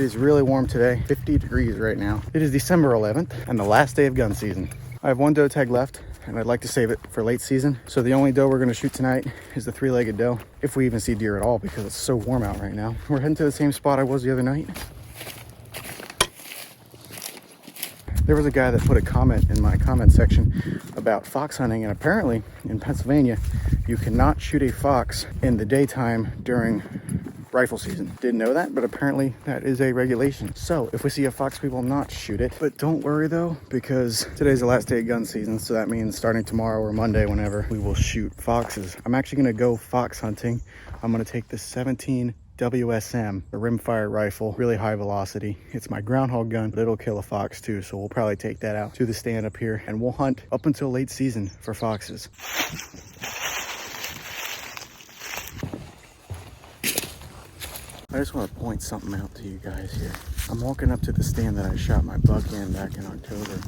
is really warm today, 50 degrees right now. It is December 11th and the last day of gun season. I have one doe tag left and I'd like to save it for late season. So the only doe we're gonna shoot tonight is the 3-legged doe, if we even see deer at all because it's so warm out right now. We're heading to the same spot I was the other night. There was a guy that put a comment in my comment section about fox hunting, and apparently in Pennsylvania, you cannot shoot a fox in the daytime during rifle season. Didn't know that, but apparently that is a regulation. So if we see a fox, we will not shoot it. But don't worry though, because today's the last day of gun season, so that means starting tomorrow or Monday, whenever, we will shoot foxes. I'm actually gonna go fox hunting. I'm gonna take the 17 WSM, the rimfire rifle, really high velocity. It's my groundhog gun, but it'll kill a fox too, so we'll probably take that out to the stand up here and we'll hunt up until late season for foxes. I just want to point something out to you guys here. I'm walking up to the stand that I shot my buck in back in October,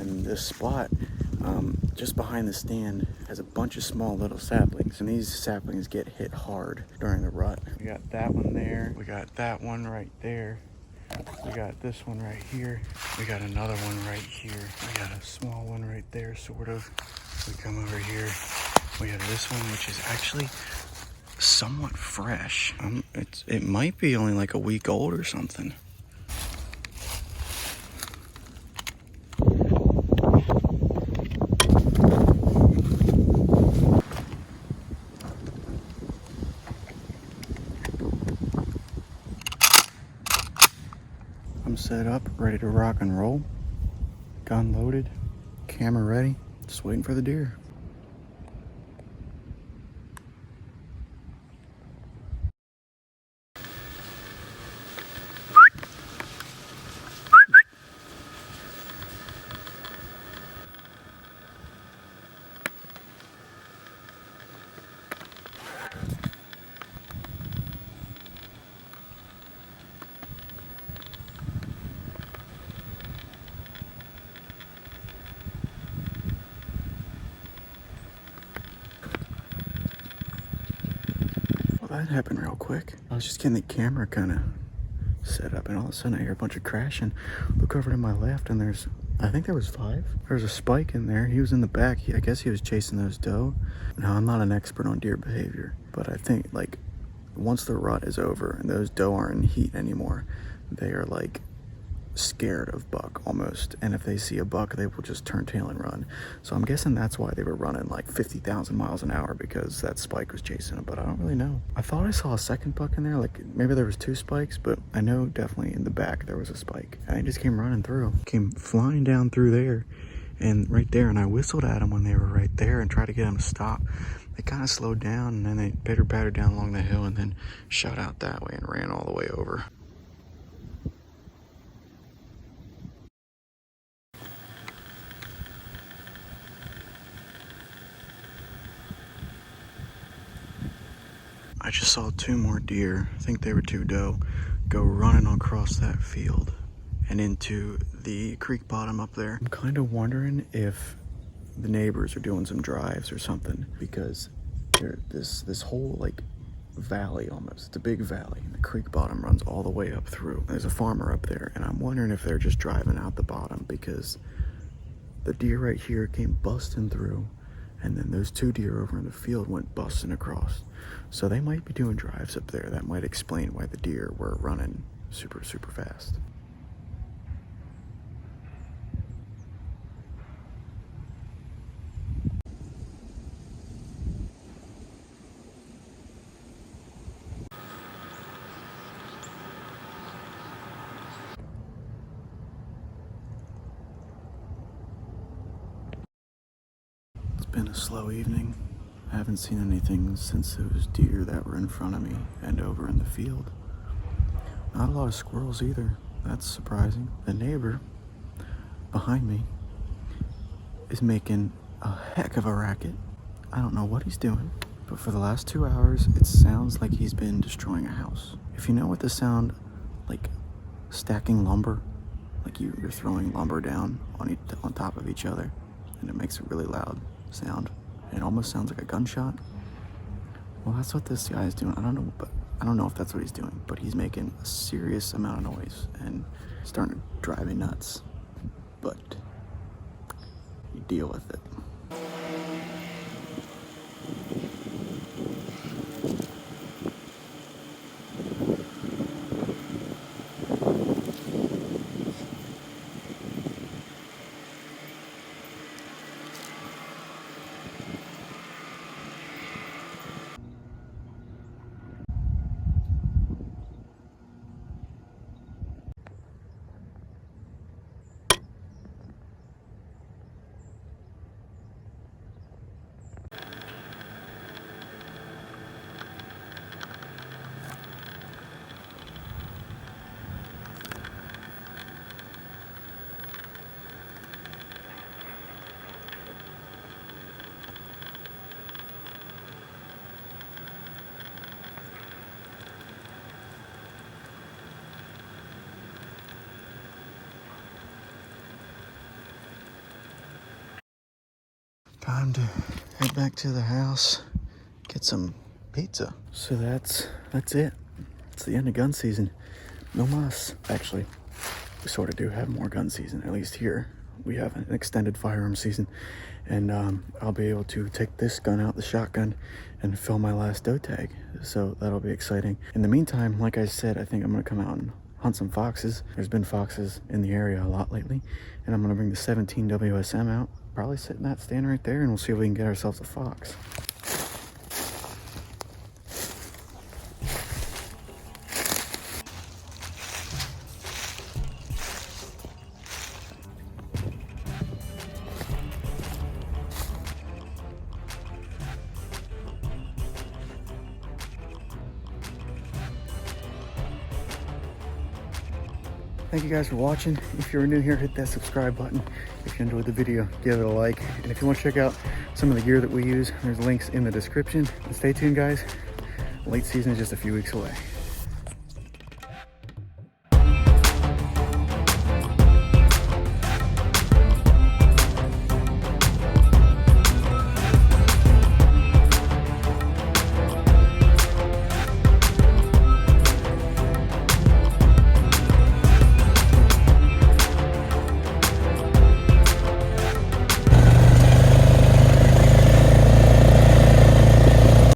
and this spot just behind the stand has a bunch of small little saplings, and these saplings get hit hard during the rut. We got that one there, we got that one right there, we got this one right here, we got another one right here, we got a small one right there, sort of. We come over here, we have this one, which is actually somewhat fresh. It might be only like a week old or something. I'm set up, ready to rock and roll. Gun loaded, camera ready, just waiting for the deer. That happened real quick. I was just getting the camera kind of set up, and all of a sudden I hear a bunch of crashing. Look over to my left, and I think there was 5. There's a spike in there. He was in the back. I guess he was chasing those doe. Now, I'm not an expert on deer behavior, but I think like once the rut is over and those doe aren't in heat anymore, they are like scared of buck almost, and if they see a buck they will just turn tail and run. So I'm guessing that's why they were running like 50,000 miles an hour, because that spike was chasing them, but I don't really know. I thought I saw a second buck in there, like maybe there was 2 spikes, but I know definitely in the back there was a spike, and he just came running through, came flying down through there and right there, and I whistled at them when they were right there and tried to get them to stop. They kind of slowed down, and then they pitter-pattered down along the hill and then shot out that way and ran all the way over. I just saw 2 more deer, I think they were 2 doe, go running across that field and into the creek bottom up there. I'm kind of wondering if the neighbors are doing some drives or something, because this whole like valley almost, it's a big valley, and the creek bottom runs all the way up through. There's a farmer up there, and I'm wondering if they're just driving out the bottom, because the deer right here came busting through, and then those 2 deer over in the field went busting across. So they might be doing drives up there. That might explain why the deer were running super, super fast. It's been a slow evening. I haven't seen anything since those deer that were in front of me and over in the field. Not a lot of squirrels either. That's surprising. The neighbor behind me is making a heck of a racket. I don't know what he's doing, but for the last 2 hours, it sounds like he's been destroying a house. If you know what the sound, like stacking lumber, like you're throwing lumber down on top of each other, and it makes a really loud sound. It almost sounds like a gunshot. Well, that's what this guy is doing. I don't know, but I don't know if that's what he's doing, but he's making a serious amount of noise and starting to drive me nuts. But you deal with it. Time to head back to the house, get some pizza. So that's it. It's the end of gun season. No mas. Actually, we sort of do have more gun season, at least here. We have an extended firearm season, and I'll be able to take this gun out, the shotgun, and fill my last doe tag. So that'll be exciting. In the meantime, like I said, I think I'm gonna come out and hunt some foxes. There's been foxes in the area a lot lately, and I'm gonna bring the 17 WSM out. Probably sit in that stand right there, and we'll see if we can get ourselves a fox. Thank you guys for watching. If you're new here, hit that subscribe button. If you enjoyed the video, give it a like. And if you want to check out some of the gear that we use, there's links in the description. And stay tuned, guys. Late season is just a few weeks away.